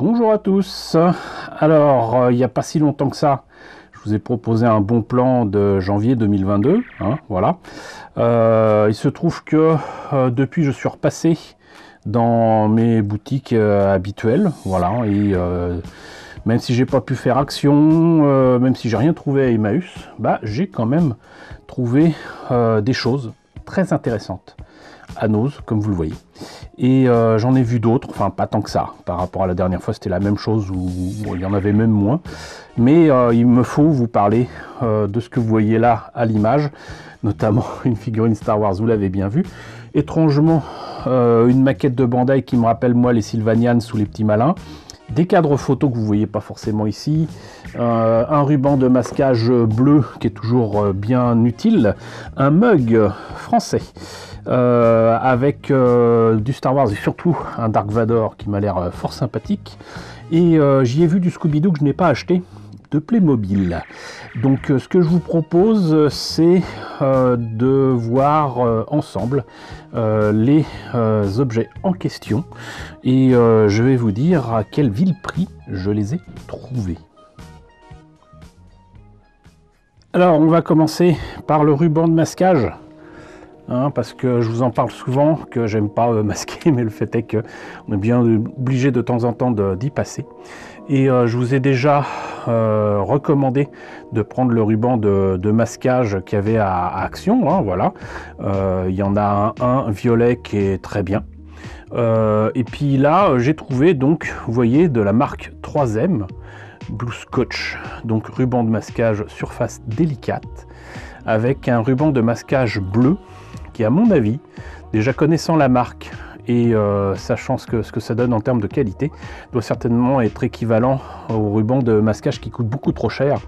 Bonjour à tous. Alors, il n'y a pas si longtemps que ça, je vous ai proposé un bon plan de janvier 2022. Voilà. Il se trouve que depuis, je suis repassé dans mes boutiques habituelles. Voilà. Et même si j'ai pas pu faire action, même si j'ai rien trouvé à Emmaüs, j'ai quand même trouvé des choses très intéressantes à Noz, comme vous le voyez. Et j'en ai vu d'autres, enfin pas tant que ça, par rapport à la dernière fois c'était la même chose, où il y en avait même moins. Mais il me faut vous parler de ce que vous voyez là à l'image, notamment une figurine Star Wars, vous l'avez bien vu. Étrangement, une maquette de Bandai qui me rappelle moi les Sylvanians ou les Petits Malins. Des cadres photos que vous ne voyez pas forcément ici, un ruban de masquage bleu qui est toujours bien utile, un mug français avec du Star Wars et surtout un Dark Vador qui m'a l'air fort sympathique, et j'y ai vu du Scooby-Doo que je n'ai pas acheté, de Playmobil. Donc ce que je vous propose, c'est de voir ensemble les objets en question, et je vais vous dire à quel vil prix je les ai trouvés. Alors on va commencer par le ruban de masquage, parce que je vous en parle souvent, que j'aime pas masquer, mais le fait est qu'on est bien obligé de temps en temps d'y passer. Et je vous ai déjà recommandé de prendre le ruban de masquage qu'il y avait à Action. Voilà. Il y en a un violet qui est très bien. Et puis là, j'ai trouvé, donc, vous voyez, de la marque 3M, Blue Scotch, donc ruban de masquage surface délicate, avec un ruban de masquage bleu, qui à mon avis, déjà connaissant la marque, et sachant ce que ça donne en termes de qualité, doit certainement être équivalent au ruban de masquage qui coûte beaucoup trop cher,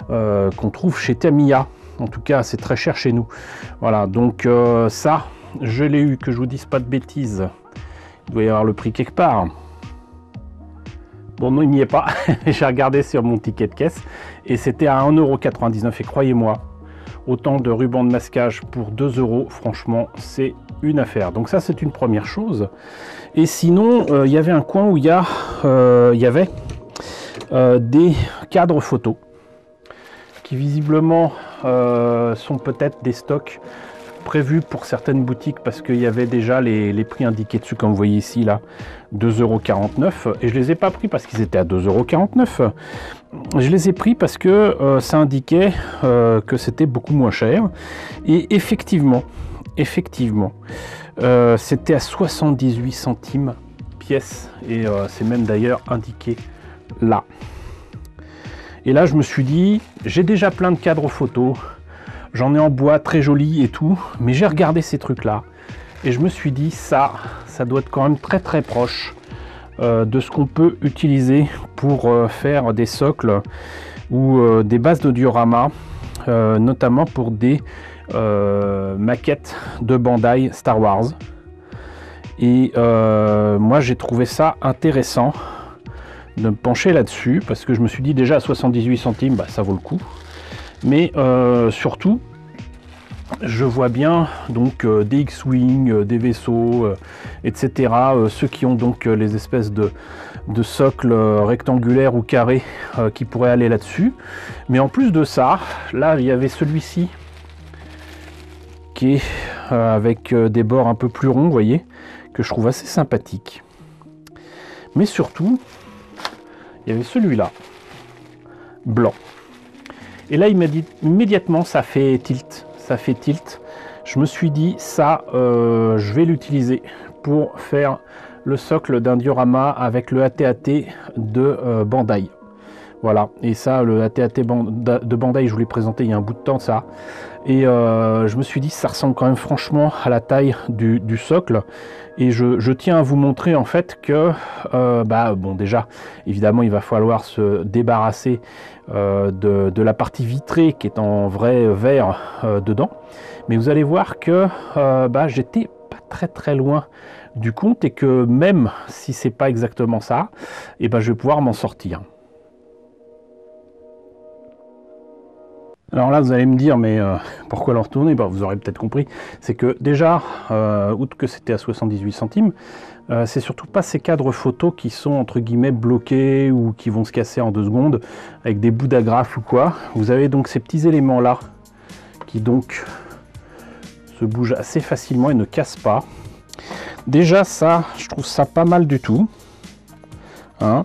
qu'on trouve chez Tamiya. En tout cas, c'est très cher chez nous. Voilà, donc ça, je l'ai eu, que je vous dise pas de bêtises. Il doit y avoir le prix quelque part. Bon, non, il n'y est pas. J'ai regardé sur mon ticket de caisse, et c'était à 1,99 €. Et croyez-moi, autant de rubans de masquage pour 2 €, franchement, c'est une affaire. Donc ça, c'est une première chose. Et sinon, il y avait un coin où il y avait des cadres photos qui visiblement sont peut-être des stocks prévus pour certaines boutiques, parce qu'il y avait déjà les prix indiqués dessus, comme vous voyez ici, là, 2,49 €. Et je les ai pas pris parce qu'ils étaient à 2,49 €. Je les ai pris parce que ça indiquait que c'était beaucoup moins cher. Et effectivement, c'était à 78 centimes pièce, et c'est même d'ailleurs indiqué là. Et là, je me suis dit, j'ai déjà plein de cadres photos, j'en ai en bois très joli et tout, mais j'ai regardé ces trucs-là, et je me suis dit, ça doit être quand même très très proche de ce qu'on peut utiliser pour faire des socles ou des bases de diorama, notamment pour des maquettes de Bandai Star Wars. Et moi, j'ai trouvé ça intéressant de me pencher là-dessus, parce que je me suis dit, déjà à 78 centimes, ça vaut le coup. Mais surtout, je vois bien donc des X-Wing, des vaisseaux, etc. Ceux qui ont donc les espèces de socles rectangulaires ou carrés qui pourraient aller là-dessus. Mais en plus de ça, là, il y avait celui-ci qui est avec des bords un peu plus ronds, vous voyez, que je trouve assez sympathique. Mais surtout, il y avait celui-là, blanc. Et là, immédiatement, ça fait tilt. Je me suis dit, ça, je vais l'utiliser pour faire le socle d'un diorama avec le AT-AT de Bandai. Voilà, et ça, le AT-AT de Bandai, je vous l'ai présenté il y a un bout de temps, ça. Et je me suis dit, ça ressemble quand même franchement à la taille du socle. Et je tiens à vous montrer en fait que, bon, déjà, évidemment, il va falloir se débarrasser de la partie vitrée qui est en vrai verre dedans. Mais vous allez voir que j'étais pas très très loin du compte, et que même si c'est pas exactement ça, je vais pouvoir m'en sortir. Alors là, vous allez me dire, mais pourquoi leur retourner? Vous aurez peut-être compris. C'est que déjà, outre que c'était à 78 centimes, c'est surtout pas ces cadres photos qui sont entre guillemets bloqués ou qui vont se casser en 2 secondes avec des bouts d'agrafe ou quoi. Vous avez donc ces petits éléments là qui donc se bougent assez facilement et ne cassent pas. Déjà ça, je trouve ça pas mal du tout. Hein.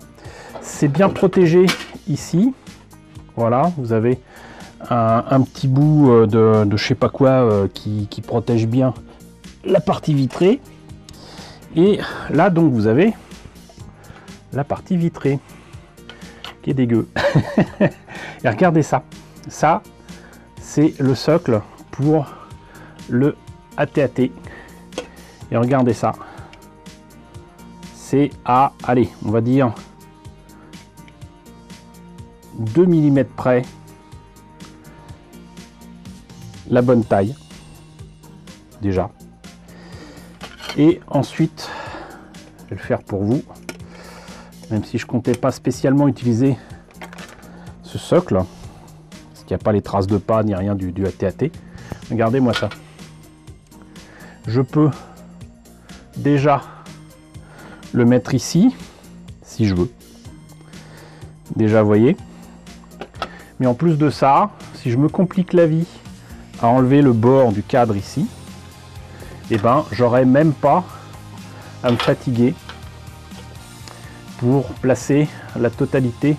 C'est bien protégé ici. Voilà, vous avez un petit bout de je sais pas quoi qui protège bien la partie vitrée. Et là donc vous avez la partie vitrée qui est dégueu. Et regardez ça. Ça, c'est le socle pour le AT-AT. Et regardez ça. C'est à, allez, on va dire 2 mm près. La bonne taille. Déjà. Et ensuite, je vais le faire pour vous. Même si je comptais pas spécialement utiliser ce socle. Parce qu'il n'y a pas les traces de pas ni rien du AT-AT. Regardez-moi ça. Je peux déjà le mettre ici, si je veux. Déjà, vous voyez. Mais en plus de ça, si je me complique la vie à enlever le bord du cadre ici, et ben j'aurais même pas à me fatiguer pour placer la totalité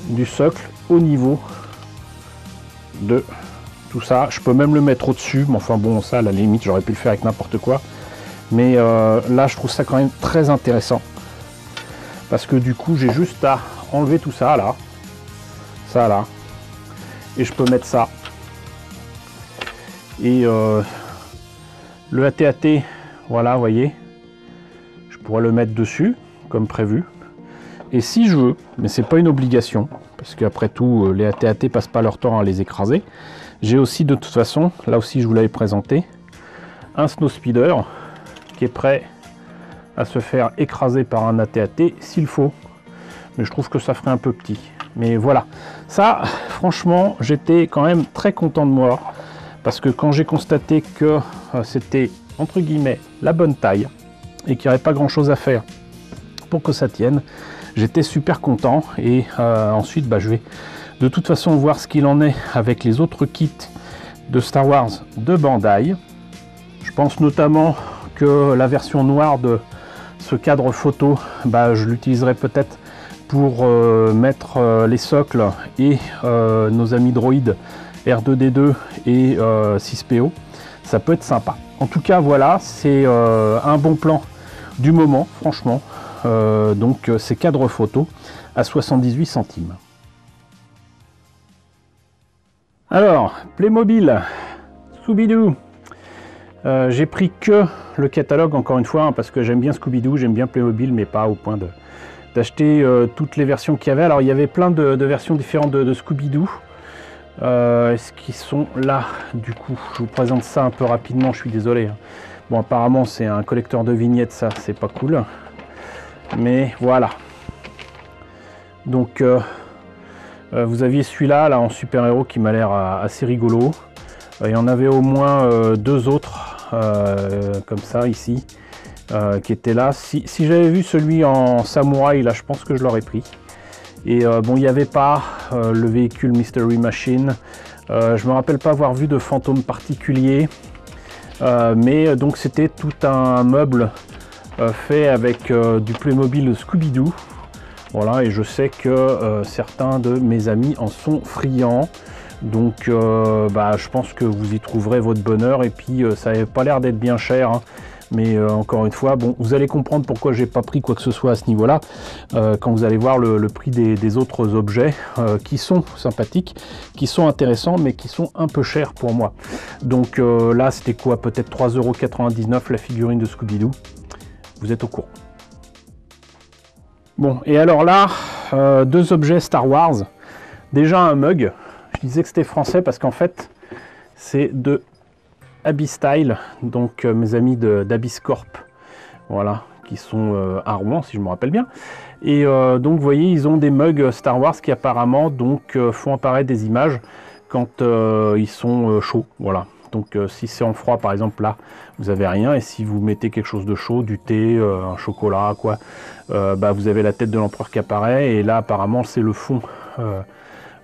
du socle au niveau de tout ça. Je peux même le mettre au-dessus, mais enfin bon, ça à la limite j'aurais pu le faire avec n'importe quoi, mais là je trouve ça quand même très intéressant parce que du coup j'ai juste à enlever tout ça là, et je peux mettre ça. Et le AT-AT, voilà, vous voyez, je pourrais le mettre dessus comme prévu. Et si je veux, mais c'est pas une obligation, parce qu'après tout, les AT-AT passent pas leur temps à les écraser. J'ai aussi de toute façon, là aussi je vous l'avais présenté, un snow speeder qui est prêt à se faire écraser par un AT-AT s'il faut. Mais je trouve que ça ferait un peu petit. Mais voilà, ça, franchement, j'étais quand même très content de moi. Parce que quand j'ai constaté que c'était, entre guillemets, la bonne taille, et qu'il n'y aurait pas grand chose à faire pour que ça tienne, j'étais super content. Et ensuite, je vais de toute façon voir ce qu'il en est avec les autres kits de Star Wars de Bandai. Je pense notamment que la version noire de ce cadre photo, je l'utiliserai peut-être pour mettre les socles et nos amis droïdes R2D2 et 6PO, ça peut être sympa. En tout cas, voilà, c'est un bon plan du moment, franchement. Donc, ces cadres photos à 78 centimes. Alors, Playmobil, Scooby-Doo. J'ai pris que le catalogue, encore une fois, hein, parce que j'aime bien Scooby-Doo, j'aime bien Playmobil, mais pas au point d'acheter toutes les versions qu'il y avait. Alors, il y avait plein de versions différentes de Scooby-Doo. Est-ce qu'ils sont là? Du coup, je vous présente ça un peu rapidement, je suis désolé. Hein. Bon, apparemment, c'est un collecteur de vignettes, ça, c'est pas cool. Mais voilà. Donc, vous aviez celui-là, là, en super-héros, qui m'a l'air assez rigolo. Il y en avait au moins 2 autres, comme ça, ici, qui étaient là. Si j'avais vu celui en samouraï, là, je pense que je l'aurais pris. Et bon, il n'y avait pas le véhicule Mystery Machine. Je me rappelle pas avoir vu de fantôme particulier. Mais donc c'était tout un meuble fait avec du Playmobil Scooby-Doo. Voilà, et je sais que certains de mes amis en sont friands. Donc je pense que vous y trouverez votre bonheur. Et puis ça n'avait pas l'air d'être bien cher. Hein. Mais encore une fois, bon, vous allez comprendre pourquoi j'ai pas pris quoi que ce soit à ce niveau-là quand vous allez voir le prix des autres objets qui sont sympathiques, qui sont intéressants, mais qui sont un peu chers pour moi. Donc là, c'était quoi? Peut-être 3,99 € la figurine de Scooby-Doo. Vous êtes au courant. Bon, et alors là, 2 objets Star Wars. Déjà un mug. Je disais que c'était français parce qu'en fait, c'est de Abyss Style, donc mes amis d'Abyss Corp, voilà, qui sont à Rouen si je me rappelle bien. Et donc vous voyez, ils ont des mugs Star Wars qui apparemment donc font apparaître des images quand ils sont chauds, voilà. Donc si c'est en froid par exemple là, vous avez rien, et si vous mettez quelque chose de chaud, du thé, un chocolat, quoi, bah, vous avez la tête de l'empereur qui apparaît, et là apparemment c'est le fond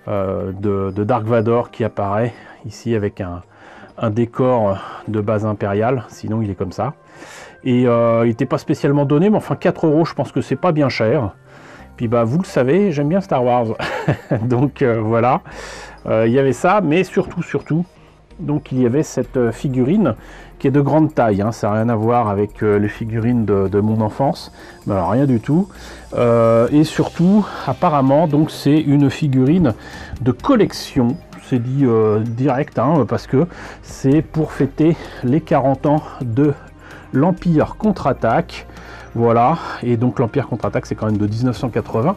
de Dark Vador qui apparaît ici avec un décor de base impériale, sinon il est comme ça. Et il n'était pas spécialement donné, mais enfin 4 €, je pense que c'est pas bien cher. Puis bah vous le savez, j'aime bien Star Wars. Donc voilà, il y avait ça, mais surtout, donc il y avait cette figurine qui est de grande taille, hein. Ça n'a rien à voir avec les figurines de mon enfance, mais alors rien du tout. Et surtout, apparemment, donc c'est une figurine de collection. C'est dit direct, hein, parce que c'est pour fêter les 40 ans de l'Empire contre-attaque. Voilà, et donc l'Empire contre-attaque c'est quand même de 1980,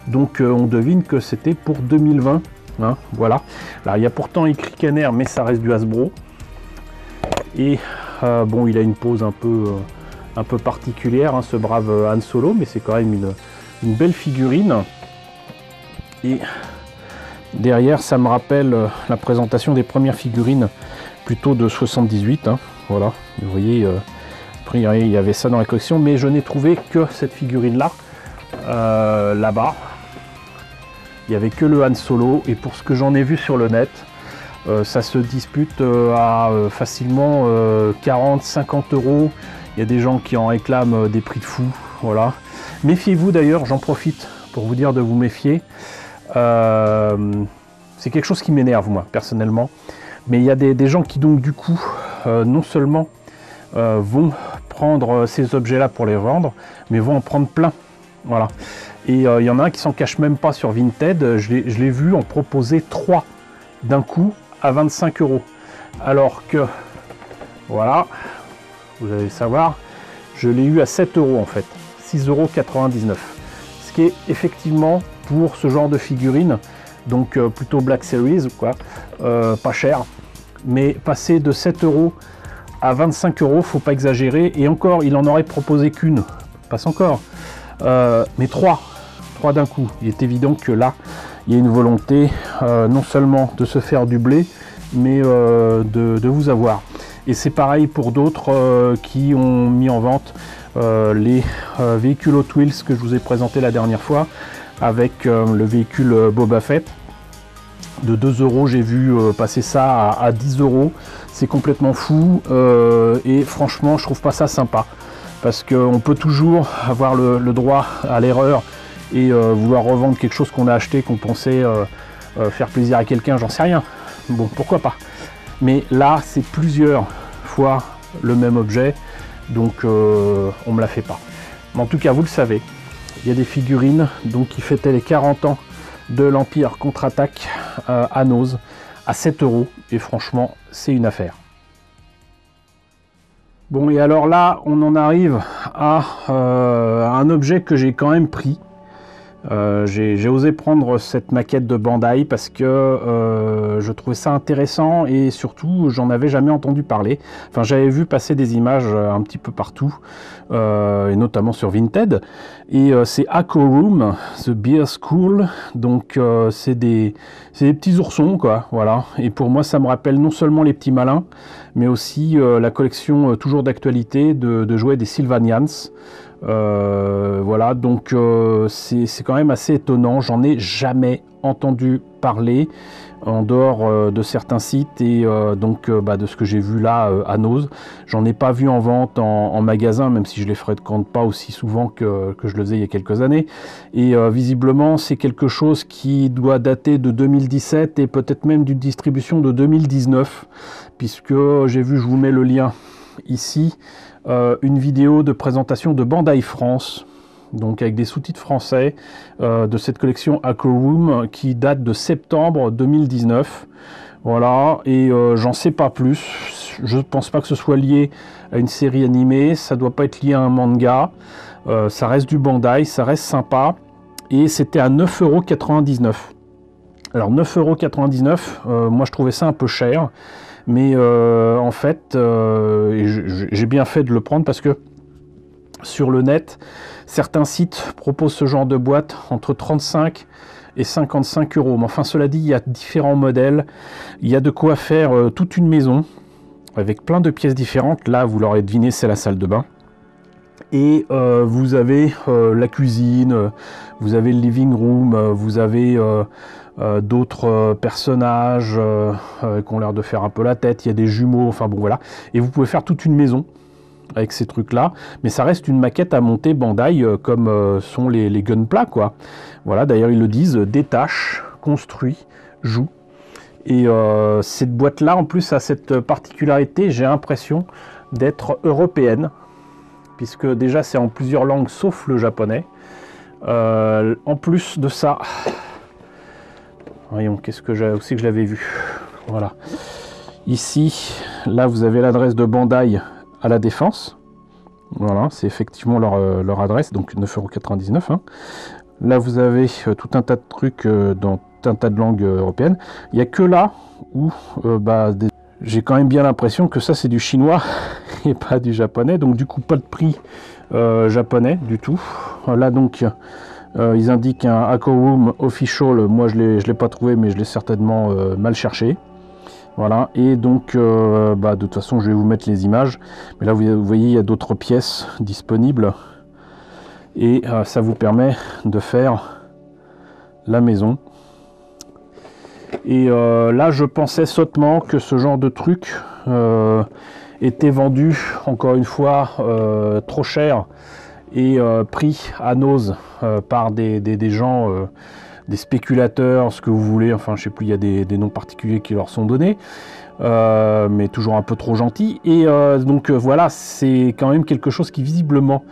donc on devine que c'était pour 2020, hein, voilà. Là il y a pourtant écrit Kenner, mais ça reste du Hasbro, et bon, il a une pose un peu particulière, hein, ce brave Han Solo, mais c'est quand même une belle figurine. Et derrière ça me rappelle la présentation des premières figurines, plutôt de 78, hein, voilà, vous voyez. Il y avait ça dans la collection, mais je n'ai trouvé que cette figurine là, là-bas. Il n'y avait que le Han Solo, et pour ce que j'en ai vu sur le net, ça se dispute à facilement 40-50 €. Il y a des gens qui en réclament des prix de fou, voilà. Méfiez-vous d'ailleurs, j'en profite pour vous dire de vous méfier. C'est quelque chose qui m'énerve moi personnellement, mais il y a des gens qui donc du coup non seulement vont prendre ces objets là pour les vendre, mais vont en prendre plein, voilà. Et il y en a un qui s'en cache même pas sur Vinted, je l'ai vu en proposer 3 d'un coup à 25 €, alors que voilà, vous allez le savoir, je l'ai eu à 7 € en fait, 6,99 €, ce qui est effectivement pour ce genre de figurine, donc plutôt Black Series quoi, pas cher, mais passer de 7 € à 25 €, faut pas exagérer, et encore il en aurait proposé qu'une, passe encore, mais 3 d'un coup. Il est évident que là il y a une volonté non seulement de se faire du blé, mais de vous avoir. Et c'est pareil pour d'autres qui ont mis en vente les véhicules Hot Wheels que je vous ai présenté la dernière fois, avec le véhicule Boba Fett. De 2 €, j'ai vu passer ça à 10 €. C'est complètement fou, et franchement je trouve pas ça sympa, parce qu'on peut toujours avoir le droit à l'erreur et vouloir revendre quelque chose qu'on a acheté, qu'on pensait faire plaisir à quelqu'un, j'en sais rien, bon pourquoi pas, mais là c'est plusieurs fois le même objet, donc on me la fait pas. Mais en tout cas vous le savez, il y a des figurines donc qui fêtaient les 40 ans de l'Empire contre-attaque à Noz à 7 €, et franchement c'est une affaire. Bon, et alors là on en arrive à un objet que j'ai quand même pris. J'ai osé prendre cette maquette de Bandai parce que je trouvais ça intéressant, et surtout j'en avais jamais entendu parler. Enfin, j'avais vu passer des images un petit peu partout, et notamment sur Vinted, et c'est Aqua Room The Beer School, donc c'est des petits oursons quoi, voilà. Et pour moi ça me rappelle non seulement les petits malins, mais aussi la collection toujours d'actualité de jouets des Sylvanians. Voilà, donc c'est quand même assez étonnant, j'en ai jamais entendu parler en dehors de certains sites, et donc de ce que j'ai vu là à Noz, j'en ai pas vu en vente en magasin, même si je les fréquente pas aussi souvent que je le faisais il y a quelques années, et visiblement c'est quelque chose qui doit dater de 2017 et peut-être même d'une distribution de 2019, puisque j'ai vu, je vous mets le lien ici, une vidéo de présentation de Bandai France, donc avec des sous-titres français, de cette collection Aqua Room qui date de septembre 2019. Voilà, et j'en sais pas plus. Je pense pas que ce soit lié à une série animée, ça doit pas être lié à un manga. Ça reste du Bandai, ça reste sympa, et c'était à 9,99 €. Alors 9,99 €, moi je trouvais ça un peu cher, mais en fait j'ai bien fait de le prendre, parce que sur le net certains sites proposent ce genre de boîte entre 35 et 55 €. Mais enfin, cela dit, il y a différents modèles. Il y a de quoi faire toute une maison avec plein de pièces différentes. Là, vous l'aurez deviné, c'est la salle de bain. Et vous avez la cuisine, vous avez le living room, vous avez d'autres personnages qui ont l'air de faire un peu la tête. Il y a des jumeaux, enfin bon voilà. Et vous pouvez faire toute une maison avec ces trucs-là. Mais ça reste une maquette à monter Bandai comme sont les Gunpla, quoi. Voilà, d'ailleurs ils le disent, détache, construit, joue. Et cette boîte-là, en plus, a cette particularité, j'ai l'impression d'être européenne, puisque déjà c'est en plusieurs langues sauf le japonais. En plus de ça, voyons, qu'est-ce que j'ai aussi que je l'avais vu. Voilà. Ici, là vous avez l'adresse de Bandai à la Défense. Voilà, c'est effectivement leur adresse, donc 9,99 €. Hein. Là vous avez tout un tas de trucs dans un tas de langues européennes. Il n'y a que là où j'ai quand même bien l'impression que ça c'est du chinois et pas du japonais, donc du coup pas de prix japonais du tout. Là donc ils indiquent un AquaRoom Official, moi je l'ai pas trouvé, mais je l'ai certainement mal cherché. Voilà, et donc de toute façon je vais vous mettre les images, mais là vous voyez il y a d'autres pièces disponibles, et ça vous permet de faire la maison. Et là je pensais sottement que ce genre de truc était vendu encore une fois trop cher et pris à nose par des gens, des spéculateurs, ce que vous voulez, enfin je sais plus, il y a des noms particuliers qui leur sont donnés, mais toujours un peu trop gentils. Et donc voilà, c'est quand même quelque chose qui visiblement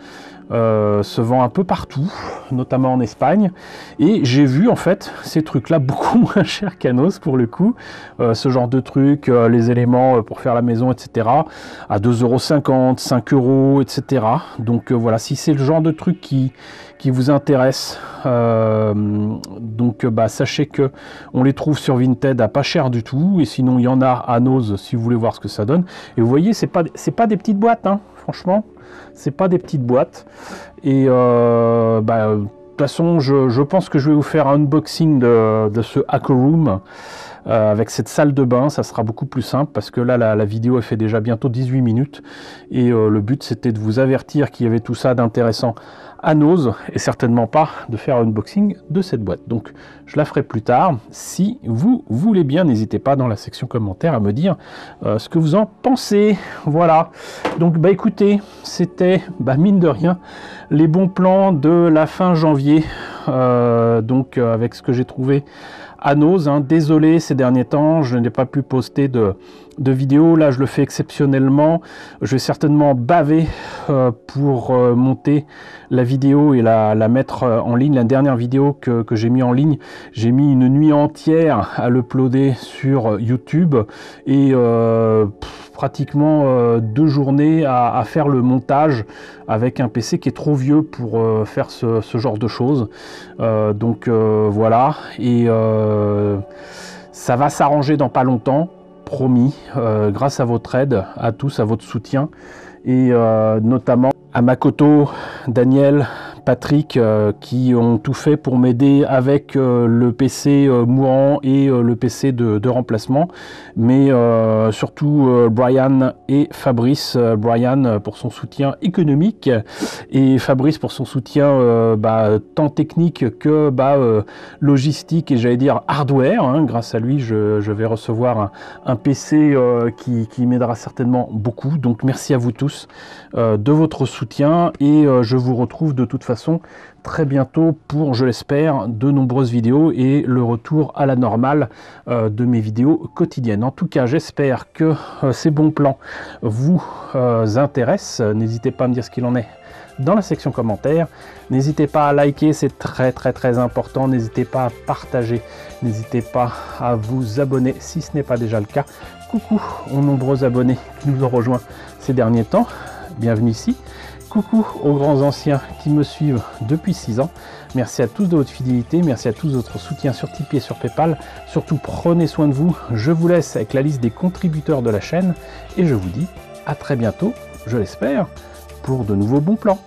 se vend un peu partout, notamment en Espagne, et j'ai vu en fait ces trucs là beaucoup moins chers qu'à Nos pour le coup, ce genre de trucs, les éléments pour faire la maison, etc., à 2,50 €, 5 €, etc. Donc voilà, si c'est le genre de truc qui vous intéresse, donc sachez que on les trouve sur Vinted à pas cher du tout, et sinon il y en a à Nos si vous voulez voir ce que ça donne. Et vous voyez, c'est pas des petites boîtes, hein, franchement. C'est pas des petites boîtes. Et de toute façon, je pense que je vais vous faire un unboxing de ce AquaRoom avec cette salle de bain. Ça sera beaucoup plus simple parce que là, la vidéo elle fait déjà bientôt 18 minutes. Et le but, c'était de vous avertir qu'il y avait tout ça d'intéressant à Nos, et certainement pas de faire un unboxing de cette boîte. Donc je la ferai plus tard. Si vous voulez bien, n'hésitez pas dans la section commentaires à me dire ce que vous en pensez. Voilà, donc écoutez, c'était mine de rien les bons plans de la fin janvier, donc avec ce que j'ai trouvé à Nos, hein. Désolé, ces derniers temps je n'ai pas pu poster de vidéos. Là je le fais exceptionnellement. Je vais certainement baver pour monter la vidéo et la mettre en ligne. La dernière vidéo que j'ai mis en ligne, j'ai mis une nuit entière à l'uploader sur YouTube, et pratiquement 2 journées à faire le montage avec un PC qui est trop vieux pour faire ce genre de choses. Donc voilà, et ça va s'arranger dans pas longtemps, promis, grâce à votre aide, à tous, à votre soutien, et notamment à Makoto, Daniel, Patrick, qui ont tout fait pour m'aider avec le PC mourant et le PC de remplacement, mais surtout Brian et Fabrice. Brian pour son soutien économique et Fabrice pour son soutien tant technique que logistique et j'allais dire hardware, hein. Grâce à lui je vais recevoir un PC qui m'aidera certainement beaucoup. Donc merci à vous tous de votre soutien, et je vous retrouve de toute façon très bientôt pour, je l'espère, de nombreuses vidéos et le retour à la normale de mes vidéos quotidiennes. En tout cas, j'espère que ces bons plans vous intéressent. N'hésitez pas à me dire ce qu'il en est dans la section commentaires. N'hésitez pas à liker, c'est très important. N'hésitez pas à partager, n'hésitez pas à vous abonner si ce n'est pas déjà le cas. Coucou aux nombreux abonnés qui nous ont rejoints ces derniers temps, bienvenue ici. Coucou aux grands anciens qui me suivent depuis 6 ans. Merci à tous de votre fidélité, merci à tous de votre soutien sur Tipeee et sur Paypal. Surtout prenez soin de vous. Je vous laisse avec la liste des contributeurs de la chaîne et je vous dis à très bientôt, je l'espère, pour de nouveaux bons plans.